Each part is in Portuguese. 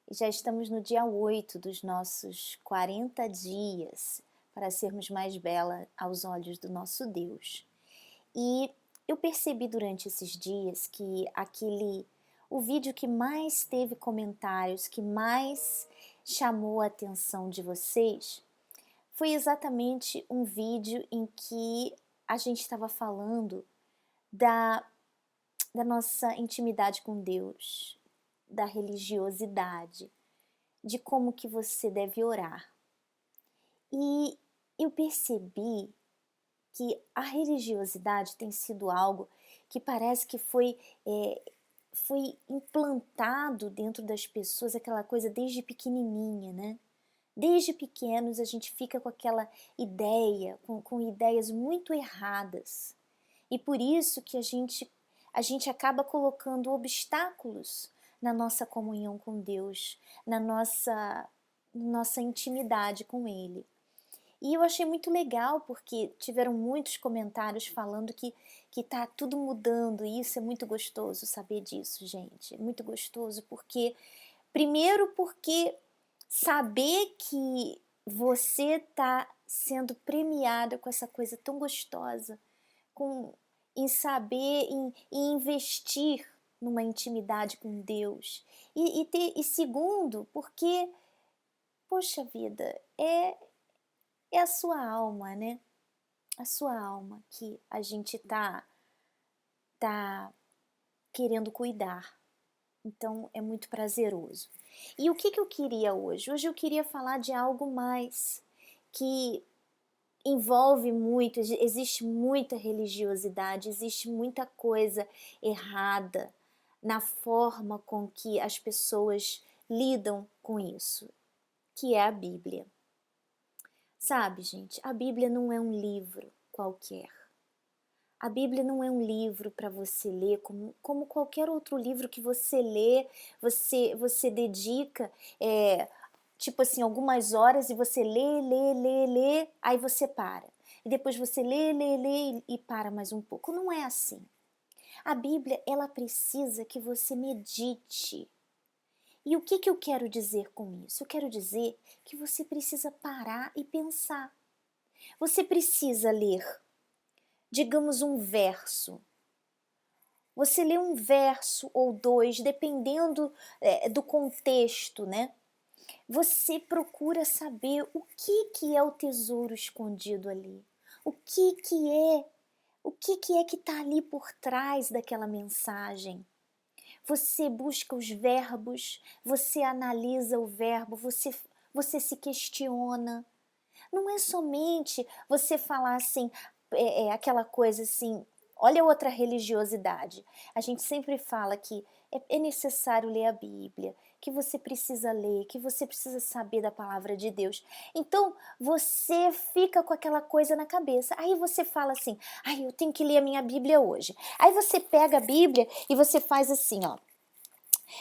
Já estamos no dia 8 dos nossos 40 dias para sermos mais bela aos olhos do nosso Deus. E eu percebi durante esses dias que o vídeo que mais teve comentários, que mais chamou a atenção de vocês, foi exatamente um vídeo em que a gente estava falando da, da nossa intimidade com Deus, da religiosidade, de como que você deve orar. E eu percebi que a religiosidade tem sido algo que parece que foi implantado dentro das pessoas, aquela coisa desde pequenininha, né? Desde pequenos a gente fica com aquela ideia, com ideias muito erradas. E por isso que a gente acaba colocando obstáculos na nossa comunhão com Deus, na nossa intimidade com Ele. E eu achei muito legal porque tiveram muitos comentários falando que tá tudo mudando e isso é muito gostoso saber disso, gente. É muito gostoso primeiro porque saber que você tá sendo premiada com essa coisa tão gostosa, com, em saber, em investir numa intimidade com Deus. E segundo, porque, poxa vida, é a sua alma, né? A sua alma que a gente tá querendo cuidar. Então é muito prazeroso. E o que eu queria hoje? Hoje eu queria falar de algo mais que envolve muito, existe muita religiosidade, existe muita coisa errada na forma com que as pessoas lidam com isso, que é a Bíblia. Sabe, gente, a Bíblia não é um livro qualquer. A Bíblia não é um livro para você ler como qualquer outro livro que você lê, você dedica, tipo assim, algumas horas e você lê, aí você para. E depois você lê e para mais um pouco. Não é assim. A Bíblia, ela precisa que você medite. E o que eu quero dizer com isso? Eu quero dizer que você precisa parar e pensar. Você precisa ler, digamos, um verso. Você lê um verso ou dois, dependendo do contexto, né? Você procura saber o que é o tesouro escondido ali. O que é que está ali por trás daquela mensagem. Você busca os verbos, você analisa o verbo, você se questiona. Não é somente você falar assim, aquela coisa assim, olha outra religiosidade. A gente sempre fala que é necessário ler a Bíblia, que você precisa ler, que você precisa saber da palavra de Deus. Então, você fica com aquela coisa na cabeça. Aí você fala assim, ai, eu tenho que ler a minha Bíblia hoje. Aí você pega a Bíblia e você faz assim, ó.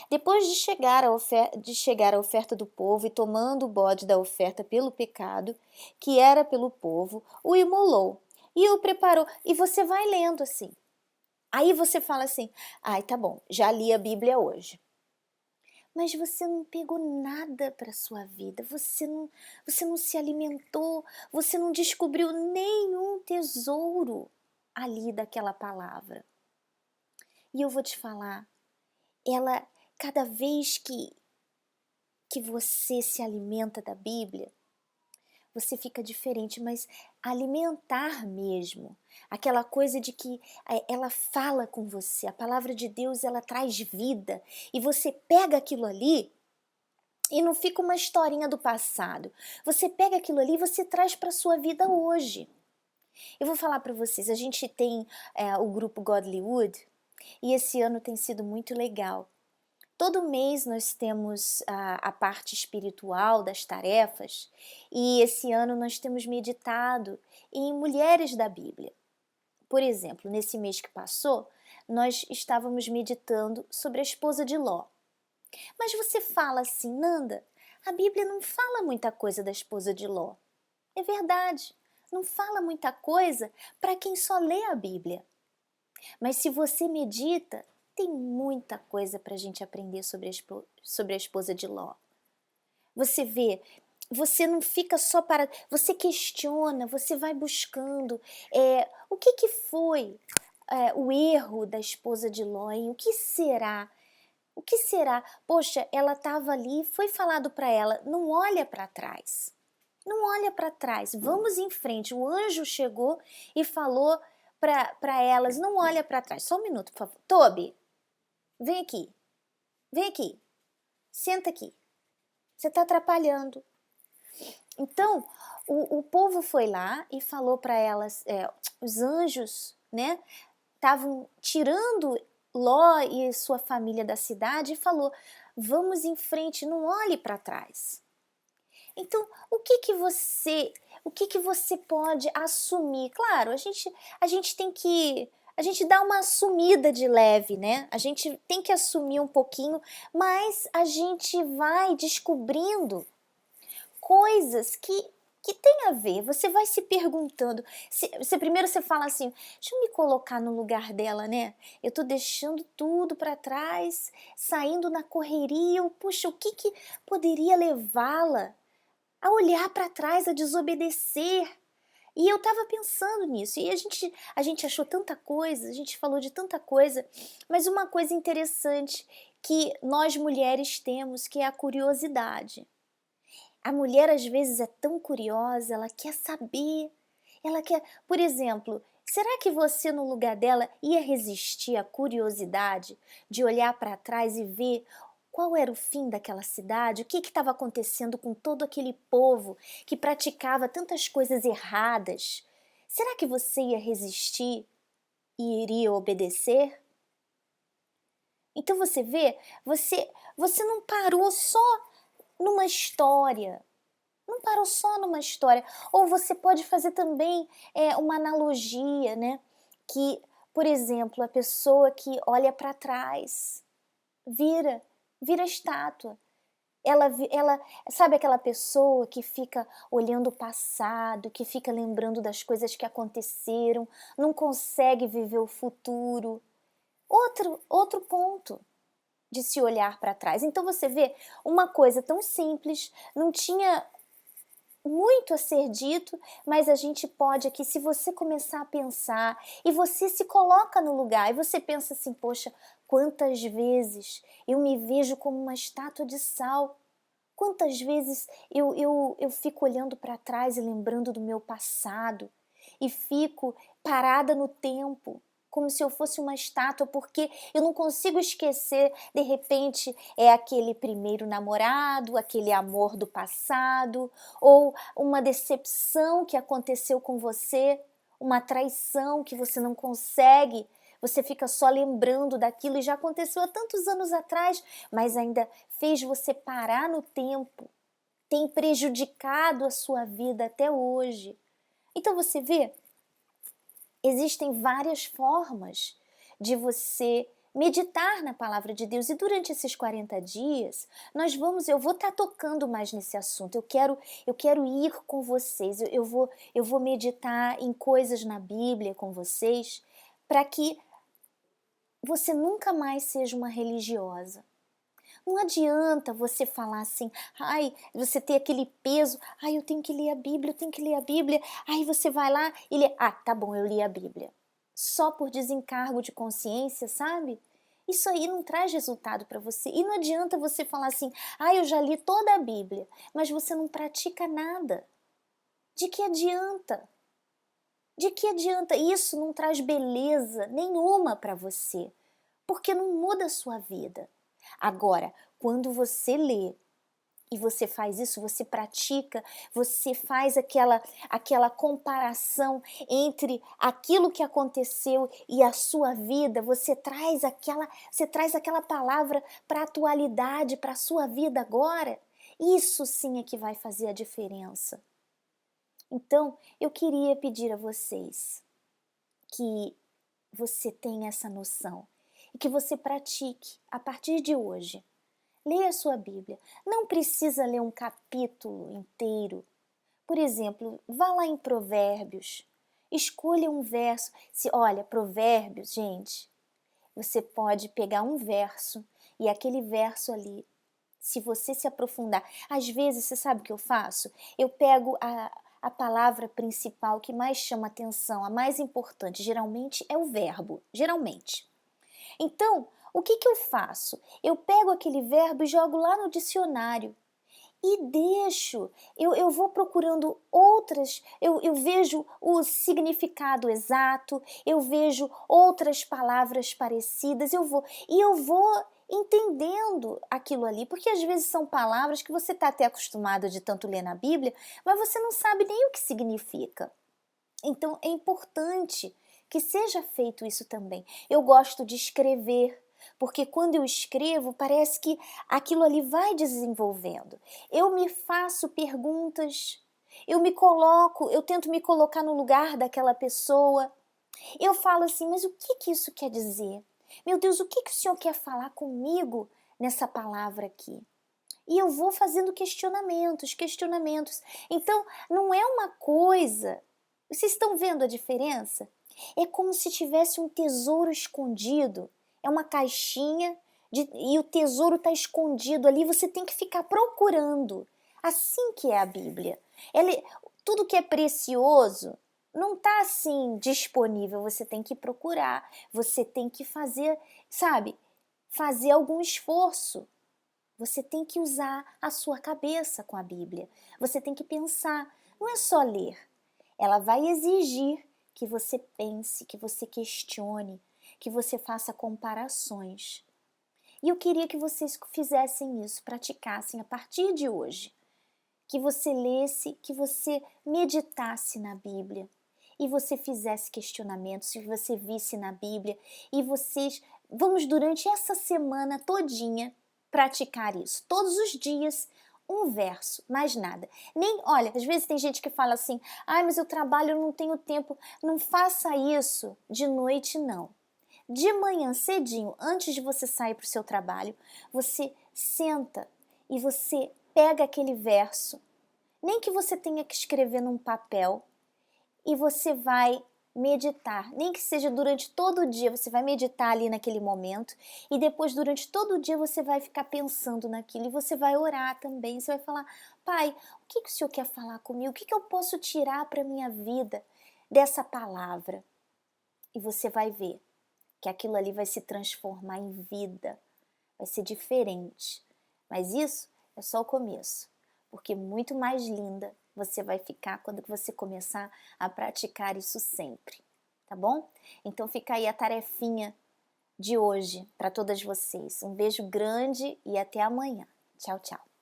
Depois de chegar a oferta do povo e tomando o bode da oferta pelo pecado, que era pelo povo, o imolou e o preparou. E você vai lendo assim. Aí você fala assim, ai, tá bom, já li a Bíblia hoje. Mas você não pegou nada para sua vida, você não se alimentou, você não descobriu nenhum tesouro ali daquela palavra. E eu vou te falar, ela, cada vez que você se alimenta da Bíblia, você fica diferente, mas alimentar mesmo, aquela coisa de que ela fala com você, a palavra de Deus ela traz vida e você pega aquilo ali e não fica uma historinha do passado. Você pega aquilo ali e você traz para sua vida hoje. Eu vou falar para vocês, a gente tem o grupo Godlywood e esse ano tem sido muito legal. Todo mês nós temos a parte espiritual das tarefas e esse ano nós temos meditado em mulheres da Bíblia. Por exemplo, nesse mês que passou, nós estávamos meditando sobre a esposa de Ló. Mas você fala assim, Nanda, a Bíblia não fala muita coisa da esposa de Ló. É verdade, não fala muita coisa para quem só lê a Bíblia. Mas se você medita, Tem muita coisa para a gente aprender sobre a esposa de Ló. Você vê, você não fica só parado, você questiona, você vai buscando. O que foi o erro da esposa de Ló? Hein? O que será? O que será? Poxa, ela estava ali, foi falado para ela, não olha para trás. Não olha para trás, vamos em frente. O anjo chegou e falou para elas, não olha para trás. Só um minuto, por favor. Toby, vem aqui, vem aqui, senta aqui. Você está atrapalhando. Então, o povo foi lá e falou para elas, os anjos, né, estavam tirando Ló e sua família da cidade e falou, vamos em frente, não olhe para trás. Então, o que que você pode assumir? Claro, a gente tem que a gente dá uma assumida de leve, né? A gente tem que assumir um pouquinho, mas a gente vai descobrindo coisas que tem a ver. Você vai se perguntando. Primeiro você fala assim, deixa eu me colocar no lugar dela, né? Eu tô deixando tudo para trás, saindo na correria. Puxa, o que poderia levá-la a olhar para trás, a desobedecer? E eu estava pensando nisso, e a gente achou tanta coisa, a gente falou de tanta coisa, mas uma coisa interessante que nós mulheres temos, que é a curiosidade. A mulher às vezes é tão curiosa, ela quer saber, ela quer, por exemplo, será que você no lugar dela ia resistir à curiosidade de olhar para trás e ver qual era o fim daquela cidade, o que estava acontecendo com todo aquele povo que praticava tantas coisas erradas? Será que você ia resistir e iria obedecer? Então você vê, você não parou só numa história. Não parou só numa história. Ou você pode fazer também uma analogia, né? Que, por exemplo, a pessoa que olha para trás vira estátua. Ela, sabe aquela pessoa que fica olhando o passado, que fica lembrando das coisas que aconteceram, não consegue viver o futuro. Outro ponto de se olhar para trás. Então você vê uma coisa tão simples, não tinha muito a ser dito, mas a gente pode aqui, se você começar a pensar e você se coloca no lugar e você pensa assim, poxa, quantas vezes eu me vejo como uma estátua de sal, quantas vezes eu fico olhando para trás e lembrando do meu passado e fico parada no tempo, como se eu fosse uma estátua, porque eu não consigo esquecer, de repente, aquele primeiro namorado, aquele amor do passado, ou uma decepção que aconteceu com você, uma traição que você não consegue, você fica só lembrando daquilo e já aconteceu há tantos anos atrás, mas ainda fez você parar no tempo, tem prejudicado a sua vida até hoje. Então você vê, existem várias formas de você meditar na palavra de Deus, e durante esses 40 dias eu vou estar tocando mais nesse assunto. Eu quero ir com vocês. Eu vou meditar em coisas na Bíblia com vocês, para que você nunca mais seja uma religiosa. Não adianta você falar assim, ai, você ter aquele peso, ai, eu tenho que ler a Bíblia, eu tenho que ler a Bíblia. Aí você vai lá e lê, tá bom, eu li a Bíblia. Só por desencargo de consciência, sabe? Isso aí não traz resultado para você. E não adianta você falar assim, eu já li toda a Bíblia, mas você não pratica nada. De que adianta? De que adianta? Isso não traz beleza nenhuma para você, porque não muda a sua vida. Agora, quando você lê e você faz isso, você pratica, você faz aquela comparação entre aquilo que aconteceu e a sua vida, você traz aquela palavra para a atualidade, para a sua vida agora. Isso sim é que vai fazer a diferença. Então, eu queria pedir a vocês que você tenha essa noção e que você pratique a partir de hoje. Leia a sua Bíblia. Não precisa ler um capítulo inteiro. Por exemplo, vá lá em Provérbios. Escolha um verso. Olha, Provérbios, gente, Você pode pegar um verso e aquele verso ali, se você se aprofundar, às vezes, você sabe o que eu faço? Eu pego a palavra principal que mais chama atenção, a mais importante, geralmente é o verbo, geralmente. Então, o que que eu faço? Eu pego aquele verbo e jogo lá no dicionário e deixo, eu vou procurando outras, eu vejo o significado exato, eu vejo outras palavras parecidas, eu vou entendendo aquilo ali, porque às vezes são palavras que você está até acostumado de tanto ler na Bíblia, mas você não sabe nem o que significa. Então é importante que seja feito isso também. Eu gosto de escrever, porque quando eu escrevo parece que aquilo ali vai desenvolvendo. Eu me faço perguntas, eu tento me colocar no lugar daquela pessoa. Eu falo assim, mas o que que isso quer dizer? Meu Deus, o que que o Senhor quer falar comigo nessa palavra aqui? E eu vou fazendo questionamentos, questionamentos. Então, não é uma coisa. Vocês estão vendo a diferença? É como se tivesse um tesouro escondido. É uma caixinha e o tesouro está escondido ali. Você tem que ficar procurando. Assim que é a Bíblia. Tudo que é precioso não está assim disponível. Você tem que procurar. Você tem que fazer, sabe? Fazer algum esforço. Você tem que usar a sua cabeça com a Bíblia. Você tem que pensar. Não é só ler. Ela vai exigir que você pense, que você questione, que você faça comparações. E eu queria que vocês fizessem isso, praticassem a partir de hoje. Que você lesse, que você meditasse na Bíblia e você fizesse questionamentos, se você visse na Bíblia e vocês, vamos durante essa semana todinha praticar isso. Todos os dias um verso, mais nada. Nem, olha, às vezes tem gente que fala assim: "Ai, mas eu trabalho, eu não tenho tempo". Não faça isso de noite não. De manhã cedinho, antes de você sair para o seu trabalho, você senta e você pega aquele verso, nem que você tenha que escrever num papel, e você vai meditar, nem que seja durante todo o dia, você vai meditar ali naquele momento e depois durante todo o dia você vai ficar pensando naquilo e você vai orar também, você vai falar: "Pai, o que que o Senhor quer falar comigo? O que que eu posso tirar para minha vida dessa palavra?" E você vai ver que aquilo ali vai se transformar em vida, vai ser diferente. Mas isso é só o começo, porque muito mais linda você vai ficar quando você começar a praticar isso sempre, tá bom? Então fica aí a tarefinha de hoje para todas vocês. Um beijo grande e até amanhã. Tchau, tchau.